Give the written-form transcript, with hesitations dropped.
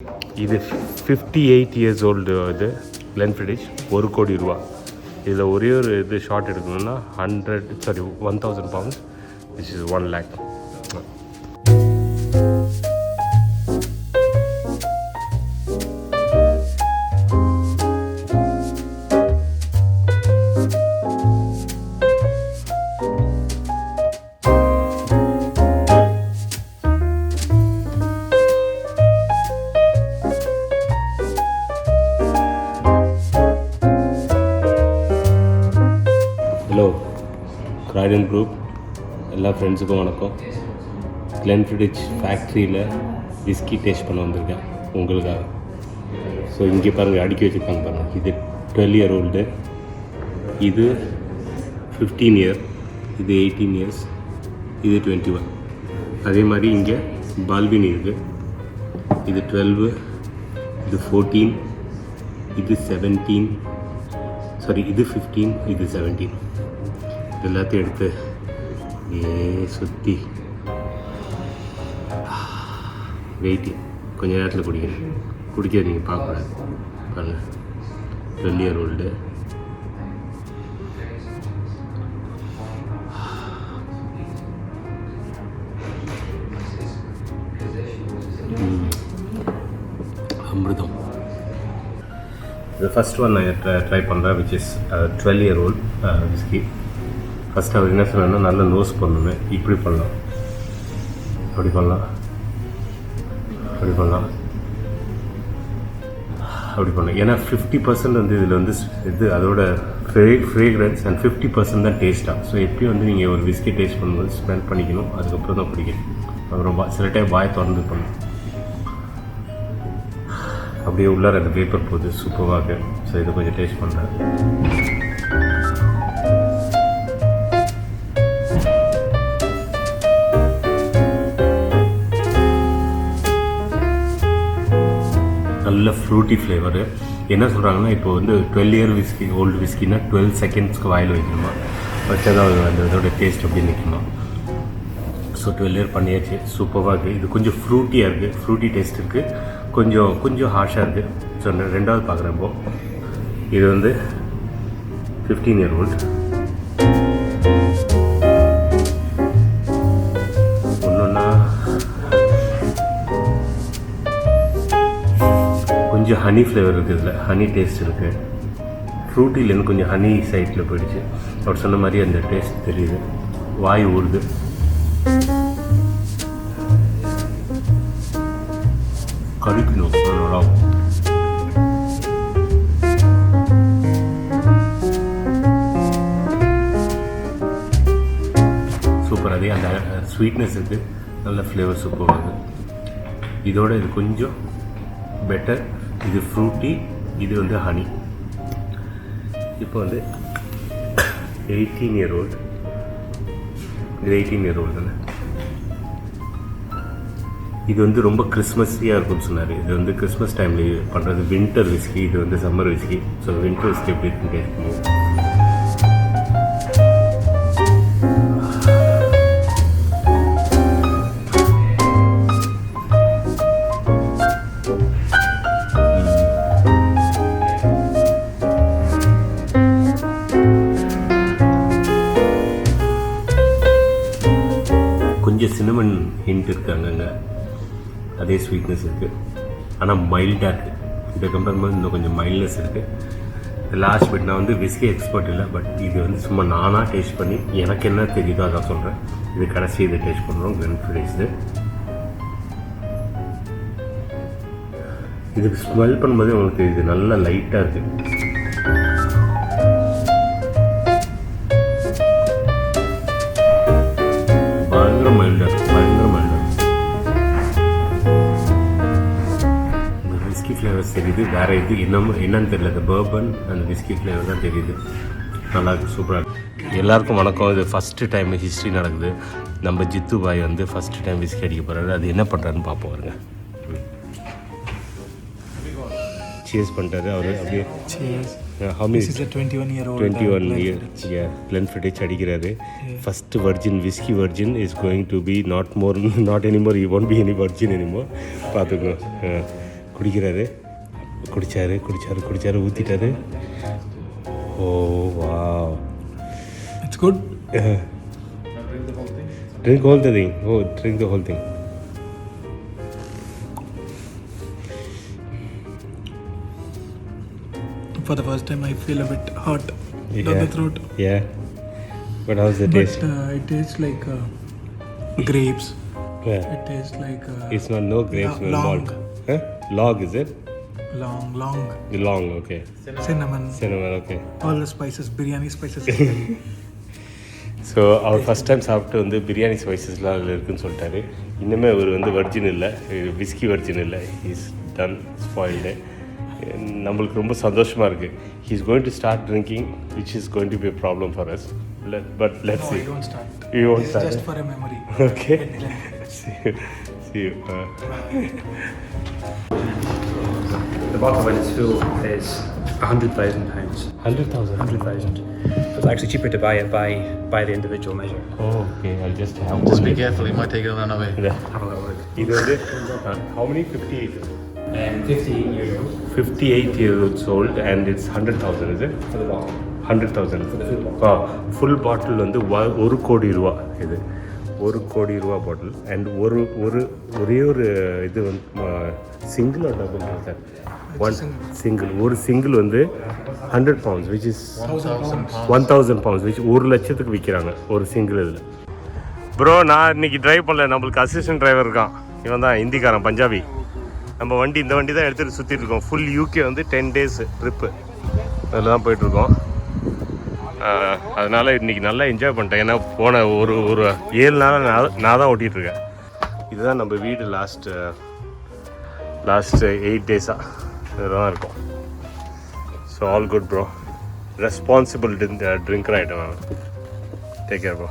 இது 58 years old இது Glenfiddich, 1 கோடி ரூபா. இதில் ஒரே ஒரு இது ஷார்ட் எடுக்கணும்னா 1000 pounds, which is 1 lakh. Rajan group எல்லா ஃப்ரெண்ட்ஸுக்கும் வணக்கம். Glenfiddich ஃபேக்ட்ரியில் விஸ்கி டேஸ்ட் பண்ண வந்திருக்கேன் உங்களுக்காக. ஸோ இங்கே பாருங்கள், அடுக்கி வச்சுருக்காங்க பாருங்கள். இது 12 year old, இது 15 year, இது 18 years, இது 21. அதே மாதிரி இங்கே பால்பினி இருக்குது. இது 12, இது 14, இது 17, இது 15, இது 17. இது எல்லாத்தையும் எடுத்து சுற்றி வெயிட்டு கொஞ்சம் நேரத்தில் குடிக்க நீங்கள் பார்க்கக்கூடாது. பாருங்கள், 12 year old. அமிர்தம். The first one I try பண்ணுறேன், which is 12 year old whiskey. First அவர் என்ன சொன்னார்னா, நல்லா நோஸ் பண்ணணும். இப்படி பண்ணலாம், அப்படி பண்ணலாம், அப்படி பண்ணலாம், அப்படி பண்ணலாம். ஏன்னா 50% வந்து இதில் வந்து இது அதோட ஃப்ரேக்ரன்ஸ் அண்ட் 50% தான் டேஸ்ட்டாக. ஸோ எப்பயும் வந்து நீங்கள் ஒரு விஸ்கி டேஸ்ட் பண்ணும்போது ஸ்மெல் பண்ணிக்கணும், அதுக்கப்புறம் தான் பிடிக்கணும். அப்புறம் சில டைம் பாய் திறந்து பண்ணணும். அப்படியே உள்ளார அந்த பேப்பர் போகுது, சூப்பராக. ஸோ இதை கொஞ்சம் டேஸ்ட் பண்ணுறேன். நல்ல ஃப்ரூட்டி ஃப்ளேவரு. என்ன சொல்கிறாங்கன்னா, இப்போ வந்து 12 year விஸ்கி ஓல்டு விஸ்கின்னா 12 seconds வாயில் வைக்கணுமா, வச்சா தான் அந்த இதோட டேஸ்ட் அப்படி நிற்குமா. ஸோ 12 year பண்ணியாச்சு, சூப்பராக இருக்குது. இது கொஞ்சம் ஃப்ரூட்டியாக இருக்குது, ஃப்ரூட்டி டேஸ்ட் இருக்குது, கொஞ்சம் ஹார்ஷாக இருக்குது. ஸோ ரெண்டாவது பார்க்குறப்போ இது வந்து 15 year old. கொஞ்சம் ஹனி ஃப்ளேவர் இருக்குது, இதில் ஹனி டேஸ்ட் இருக்குது. ஃப்ரூட்டிலேருந்து கொஞ்சம் ஹனி சைட்டில் போயிடுச்சு. அவர் சொன்ன மாதிரி அந்த டேஸ்ட் தெரியுது, வாய் ஊறுது. கடிக்கணும் நல்லா சூப்பர். அதே அந்த ஸ்வீட்னஸ் இருக்குது, நல்ல ஃப்ளேவர் சூப்பராக இருக்குது. இதோட இது கொஞ்சம் பெட்டர். இது ஃப்ரூட்டி, இது வந்து ஹனி. இப்போ வந்து 18 year old, இது 18 year old தானே. இது வந்து ரொம்ப கிறிஸ்மஸியாக இருக்கும்னு சொன்னார். இது வந்து கிறிஸ்மஸ் டைமில் பண்ணுறது வின்டர் விஸ்கி, இது வந்து summer whisky. So winter whisky எப்படி இருக்குன்னு டேஸ்ட் பண்ணுவோம். கொஞ்சம் சின்னமன் ஹிண்ட் இருக்குது அங்கங்கே, அதே ஸ்வீட்னஸ் இருக்குது, ஆனால் மைல்டாக இருக்குது. இதை கம்பேர் பண்ணும்போது இன்னும் கொஞ்சம் மைல்ட்னஸ் இருக்குது. லாஸ்ட் பட் நான் வந்து விஸ்கி எக்ஸ்பர்ட் இல்லை, பட் இது வந்து சும்மா நானாக டேஸ்ட் பண்ணி எனக்கு என்ன தெரியுதோ அதான் சொல்கிறேன். இது கடைசி இதை டேஸ்ட் பண்ணுறோம், Glenfiddich. இது ஸ்மெல் பண்ணும்போது உங்களுக்கு தெரியுது, நல்லா லைட்டாக இருக்குது. பயங்கர மைல்டாக. இந்த விஸ்கி ஃப்ளேவர்ஸ் தெரியுது, வேறு இது என்னன்னு தெரியல. இந்த பர்பன் அந்த விஸ்கி ஃப்ளேவர் தான் தெரியுது. நல்லா இருக்குது, சூப்பராக இருக்குது. எல்லாருக்கும் வணக்கம். இது ஃபஸ்ட்டு டைம் ஹிஸ்ட்ரி நடக்குது. நம்ம ஜித்து பாய் வந்து ஃபஸ்ட்டு டைம் விஸ்கி அடிக்க போகிறாரு. அது என்ன பண்ணுறாருன்னு பார்ப்போம். வருங்க, cheers பண்ணிட்டாரு அவர். அப்படியே how many? This is a 21 year old 21 year Glenfiddich அடிக்கிறாரு. First virgin whiskey virgin is going to be not anymore, he won't be any virgin anymore. பார்த்துக்கோ, குடிக்கிறாரு. குடிச்சாரு ஊற்றிட்டாரு. ஓ வா, it's good. Drink all the thing. Oh, drink the whole thing. For the first time I feel a bit hot down the throat. Yeah. But how's the taste? It tastes like grapes. Yeah. It tastes like It's not no grapes, no long. malt. Huh? Log is it? long The long, okay. cinnamon, okay. all the spices, biryani spices. So அவர் first time சாப்பிட்டு வந்து பிரியாணி ஸ்பைசஸ்லாம் அதில் இருக்குதுன்னு சொல்லிட்டாரு. இன்னுமே அவர் வந்து virgin இல்லை, whisky virgin இல்லை, இஸ் டன் ஸ்பாயில்டு. நம்மளுக்கு ரொம்ப சந்தோஷமாக இருக்குது. He is going to start drinking which is going to be a problem for us. But let's see. I don't start. You won't start. Just for a memory. Okay. See you. The bottle when it's full is £100,000. 100,000. 100,000. It's actually cheaper to buy it by the individual measure. Oh, okay. I'll just have Just one. be careful, you might take it and run away. Yeah. Have a little look. இது வந்து how many? 58. 58 years old 58 years old and it's 100,000, is it? for the bottle. 100,000. For the full bottle. Full பாட்டில் வந்து 1 கோடி ரூபா. இது 1 கோடி ரூபா பாட்டில். And ஒரே ஒரு இது வந்து சிங்கிள் ஆர் டபுள் சார்? ஒரு சிங்கிள் வந்து 100 pounds which is 1,000 pounds which 1 லட்சத்துக்கு விற்கிறாங்க ஒரு சிங்கிள் இதில். ப்ரோ நான் இன்னைக்கு ட்ரைவ் பண்ணல, நம்மளுக்கு அசிஸ்டன்ட் டிரைவர் இருக்கான். இவன் தான் ஹிந்திக்காரன், பஞ்சாபி. நம்ம இந்த வண்டி தான் எடுத்துகிட்டு சுற்றிட்டு இருக்கோம். ஃபுல் யூகே வந்து 10 days ட்ரிப்பு அதில் தான் போயிட்டுருக்கோம். அதனால் இன்றைக்கி நல்லா என்ஜாய் பண்ணிட்டேன். ஏன்னா போன ஒரு 7 நாள் நான் தான் ஓட்டிகிட்ருக்கேன். இதுதான் நம்ம வீடு லாஸ்ட் 8 days-ஆக இதெல்லாம் இருக்கும். So all good bro. Responsible drinker ஆகிட்டேன் நான். Take care bro.